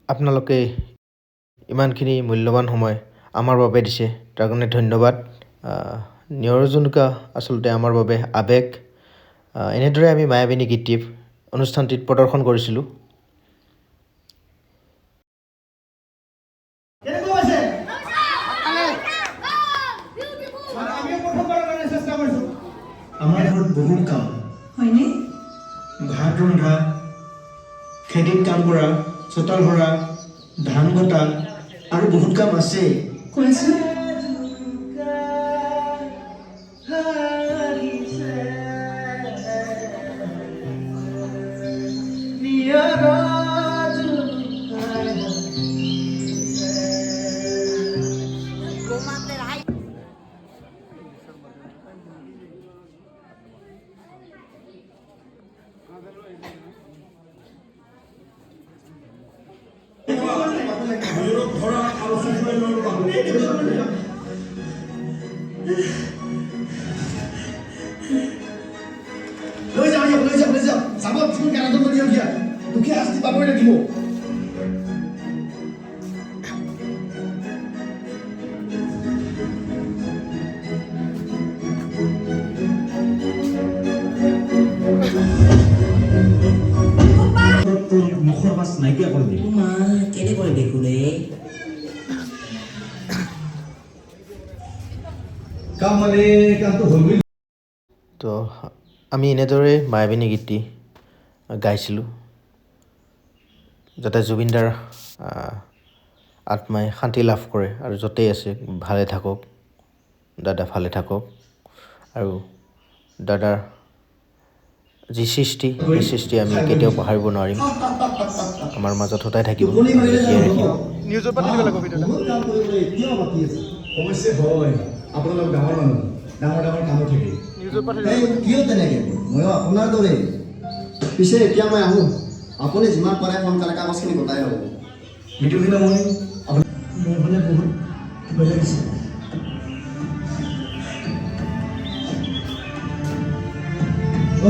আপোনালোকে ইমানখিনি মূল্যৱান সময় আমাৰ বাবে দিছে তাৰ কাৰণে ধন্যবাদ। নিৰজনকা আচলতে আমাৰ বাবে আৱেগ। এনেদৰে আমি মায়াবিনী গীতটি অনুষ্ঠানটিত প্ৰদৰ্শন কৰিছিলোঁ। আমাৰ ঘৰত বহুত কাম হয়নে? ভাত ৰন্ধা, খেতিত কাম কৰা, চোতাল ভৰা, ধান কটা আৰু বহুত কাম আছে। কোৱাচোন। লৈ যাওক যাব তুমি কাৰাদণ্ড দিয়ক দিয়া দুখীয়া শাস্তি পাবই লাগিব। মুখৰ মাছ নাইকিয়া কৰি দিম। মা কেনে কৰে দেখোনে কাম মানে কামটো হৈ গ'ল। তো আমি এনেদৰে মায়াবিনী গীতটি গাইছিলোঁ যাতে জুবিনদাৰ আত্মাই শান্তি লাভ কৰে আৰু য'তেই আছে ভালে থাকক, দাদা ভালে থাকক। আৰু দাদাৰ যি সৃষ্টি সেই সৃষ্টি আমি কেতিয়াও পাহৰিব নোৱাৰিম, আমাৰ মাজত সদায় থাকিব, জীয়াই ৰাখিম। নিউজৰ পৰা থাকিব লাগিব ভিডিঅ'টা। এতিয়াও বাকী আছে অৱশ্যে হয় আপোনালোক ডাঙৰ মানুহ ডাঙৰ কামত থাকে কিয় তেনেকৈ ময়ো আপোনাৰ দৰে। পিছে এতিয়া মই আহোঁ, আপুনি যিমান পাৰে সোনকালে কাগজখিনি গোটাই ল'ব। ভিডিঅ'খিনি মই মোৰ মানে বহুত ভয় লাগিছে।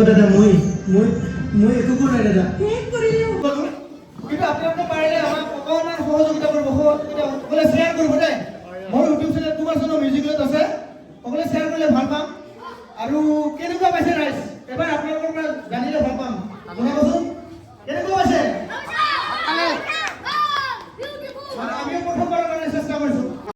দাদা মই একো কৰা নাই দাদা। কিন্তু আপোনালোকে পাৰিলে আমাক অকণমান সহযোগিতা কৰিব, সকলোৱে শ্বেয়াৰ কৰিব দেই। মোৰ ইউটিউব চেনেল তোমাৰ চনৰ মিউজিকত আছে, সকলোৱে শ্বেয়াৰ কৰিলে ভাল পাম। আৰু কেনেকুৱা পাইছে ৰাইজ এবাৰ আপোনালোকৰ পৰা জানিলে ভাল পাম। জনাবচোন।